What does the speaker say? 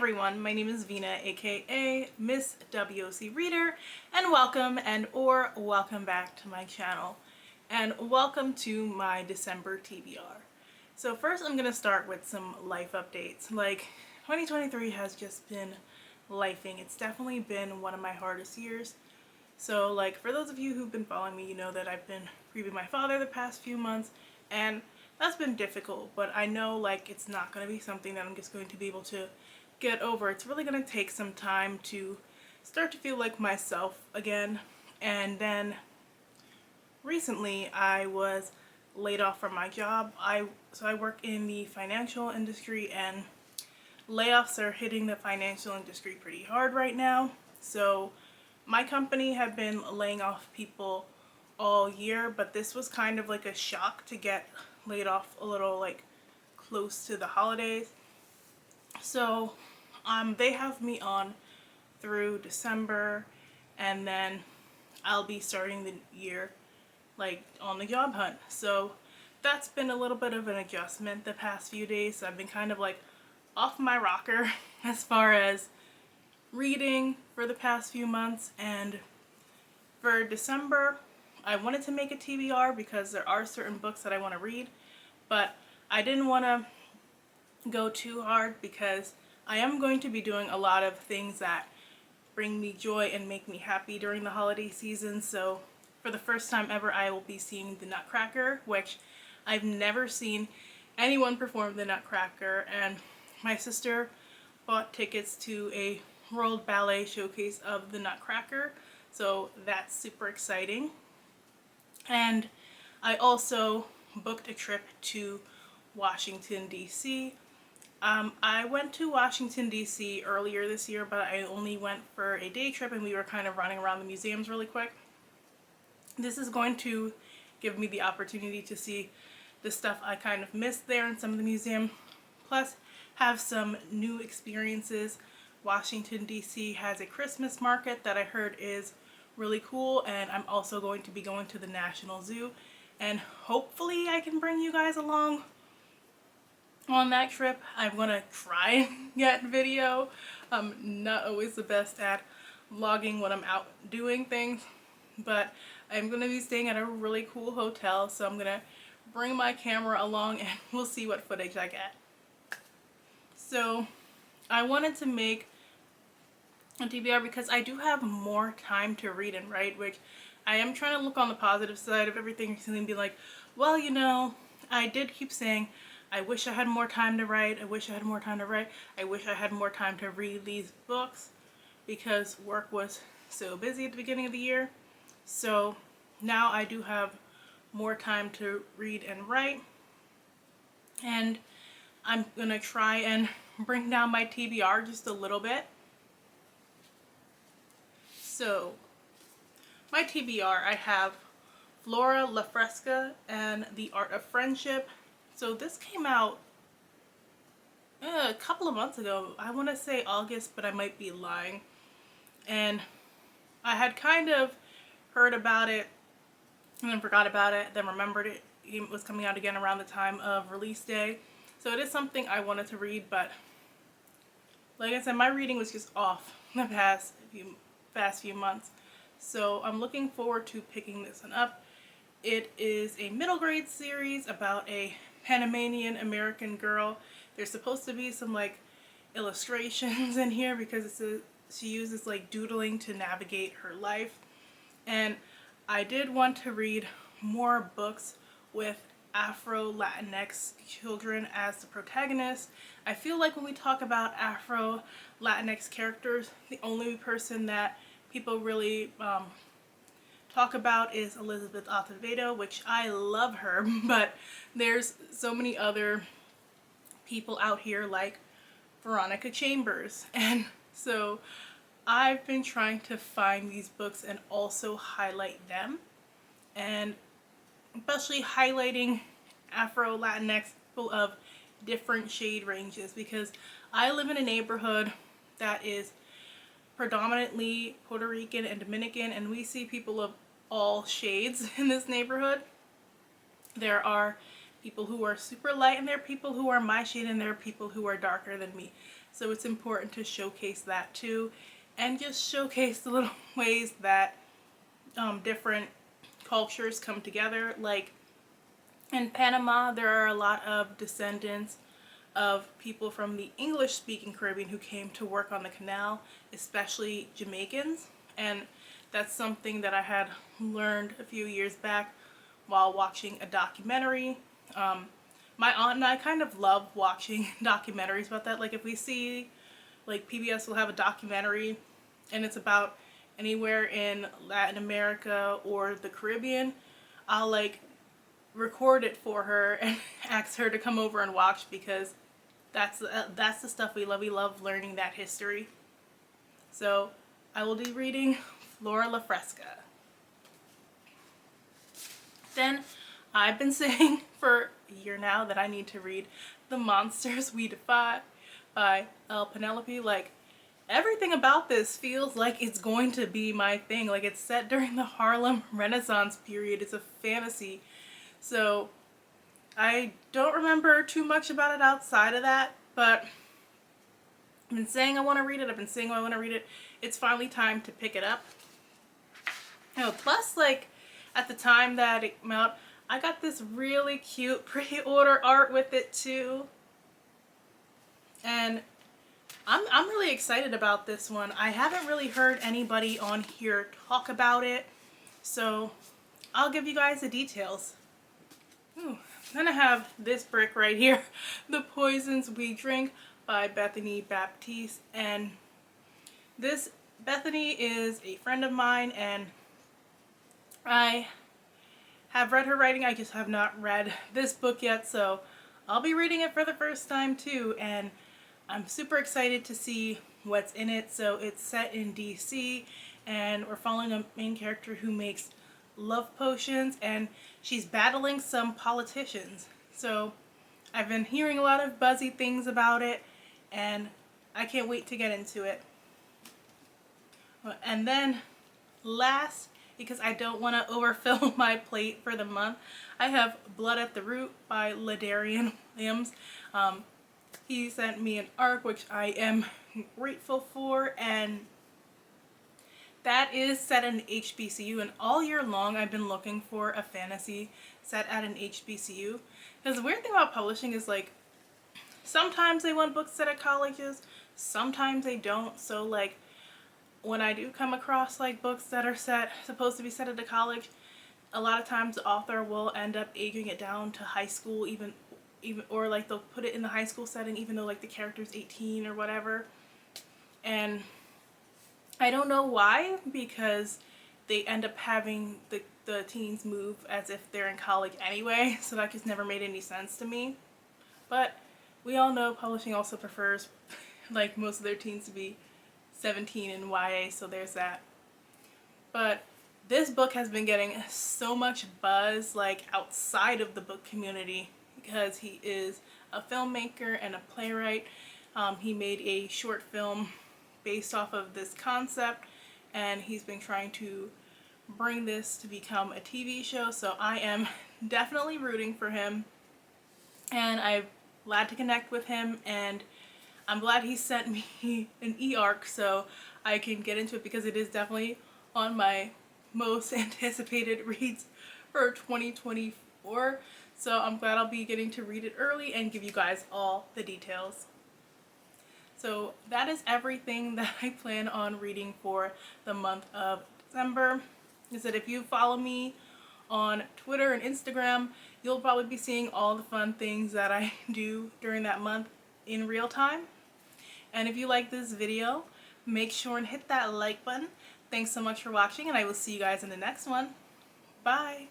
everyone, my name is Vina, aka Miss WOC Reader, and welcome back to my channel, and welcome to my December TBR. So first I'm gonna start with some life updates. 2023 has just been lifing. It's definitely been one of my hardest years. So for those of you who've been following me, you know that I've been grieving my father the past few months, and that's been difficult, but I know it's not going to be something that I'm just going to be able to get over. It's really going to take some time to start to feel like myself again. And then recently I was laid off from my job. So I work in the financial industry, and layoffs are hitting the financial industry pretty hard right now. So my company had been laying off people all year, but this was kind of like a shock to get laid off a little close to the holidays. So they have me on through December, and then I'll be starting the year on the job hunt. So that's been a little bit of an adjustment the past few days. So I've been kind of off my rocker as far as reading for the past few months. And for December, I wanted to make a TBR because there are certain books that I want to read, but I didn't want to go too hard because I am going to be doing a lot of things that bring me joy and make me happy during the holiday season. So for the first time ever, I will be seeing the Nutcracker, which I've never seen anyone perform the Nutcracker, and my sister bought tickets to a World Ballet showcase of the Nutcracker, so that's super exciting. And I also booked a trip to Washington, D.C. I went to Washington, D.C. earlier this year, but I only went for a day trip, and we were kind of running around the museums really quick. This is going to give me the opportunity to see the stuff I kind of missed there in some of the museums, plus have some new experiences. Washington, D.C. has a Christmas market that I heard is really cool, and I'm also going to be going to the National Zoo, and hopefully I can bring you guys along on that trip. I'm gonna try and get video. I'm not always the best at vlogging when I'm out doing things, but I'm gonna be staying at a really cool hotel, so I'm gonna bring my camera along and we'll see what footage I get. So I wanted to make a TBR because I do have more time to read and write, which I am trying to look on the positive side of everything and be like, well, I did keep saying, I wish I had more time to write, I wish I had more time to write, I wish I had more time to read these books, because work was so busy at the beginning of the year. So now I do have more time to read and write, and I'm gonna try and bring down my TBR just a little bit. So my TBR, I have Flora La Fresca and The Art of Friendship. So this came out a couple of months ago. I want to say August, but I might be lying. And I had kind of heard about it and then forgot about it, then remembered it was coming out again around the time of release day. So it is something I wanted to read, but like I said, my reading was just off the past few months. So I'm looking forward to picking this one up. It is a middle grade series about a Panamanian American girl. There's supposed to be some illustrations in here because she uses doodling to navigate her life. And I did want to read more books with Afro-Latinx children as the protagonist. I feel like when we talk about Afro-Latinx characters, the only person that people really talk about is Elizabeth Acevedo, which I love her, but there's so many other people out here like Veronica Chambers. And so I've been trying to find these books and also highlight them, and especially highlighting Afro-Latinx people of different shade ranges, because I live in a neighborhood that is predominantly Puerto Rican and Dominican, and we see people of all shades in this neighborhood. There are people who are super light, and there are people who are my shade, and there are people who are darker than me. So it's important to showcase that too, and just showcase the little ways that different cultures come together. Like in Panama, there are a lot of descendants of people from the English-speaking Caribbean who came to work on the canal, especially Jamaicans. And that's something that I had learned a few years back while watching a documentary. My aunt and I kind of love watching documentaries about that. Like if we see, like PBS will have a documentary and it's about anywhere in Latin America or the Caribbean, I'll like record it for her and ask her to come over and watch, because that's the stuff we love. We love learning that history. So I will be reading Flora La Fresca. Then I've been saying for a year now that I need to read The Monsters We Defy by Penelope. Like everything about this feels like it's going to be my thing. Like it's set during the Harlem Renaissance period. It's a fantasy. So I don't remember too much about it outside of that, but I've been saying I want to read it. I've been saying I want to read it. It's finally time to pick it up. Plus, like, at the time that it came out, I got this really cute pre-order art with it too. And I'm really excited about this one. I haven't really heard anybody on here talk about it, so I'll give you guys the details. Ooh, then I have this brick right here, The Poisons We Drink by Bethany Baptiste. And this Bethany is a friend of mine, and I have read her writing. I just have not read this book yet, so I'll be reading it for the first time too, and I'm super excited to see what's in it. So it's set in DC, and we're following a main character who makes love potions, and she's battling some politicians. So I've been hearing a lot of buzzy things about it, and I can't wait to get into it. And then last, because I don't want to overfill my plate for the month, I have Blood at the Root by Ladarian Williams. He sent me an arc, which I am grateful for, and that is set in HBCU, and all year long I've been looking for a fantasy set at an HBCU. Because the weird thing about publishing is, like, sometimes they want books set at colleges, sometimes they don't. So like when I do come across like books that are supposed to be set at a college, a lot of times the author will end up aging it down to high school, even or like they'll put it in the high school setting even though like the character's 18 or whatever. And I don't know why, because they end up having the teens move as if they're in college anyway, so that just never made any sense to me. But we all know publishing also prefers like most of their teens to be 17 in YA, so there's that. But this book has been getting so much buzz like outside of the book community, because he is a filmmaker and a playwright. He made a short film based off of this concept, and he's been trying to bring this to become a TV show, so I am definitely rooting for him, and I'm glad to connect with him, and I'm glad he sent me an e-arc so I can get into it, because it is definitely on my most anticipated reads for 2024. So I'm glad I'll be getting to read it early and give you guys all the details. So that is everything that I plan on reading for the month of December. Is that if you follow me on Twitter and Instagram, you'll probably be seeing all the fun things that I do during that month in real time. And if you like this video, make sure and hit that like button. Thanks so much for watching, and I will see you guys in the next one. Bye!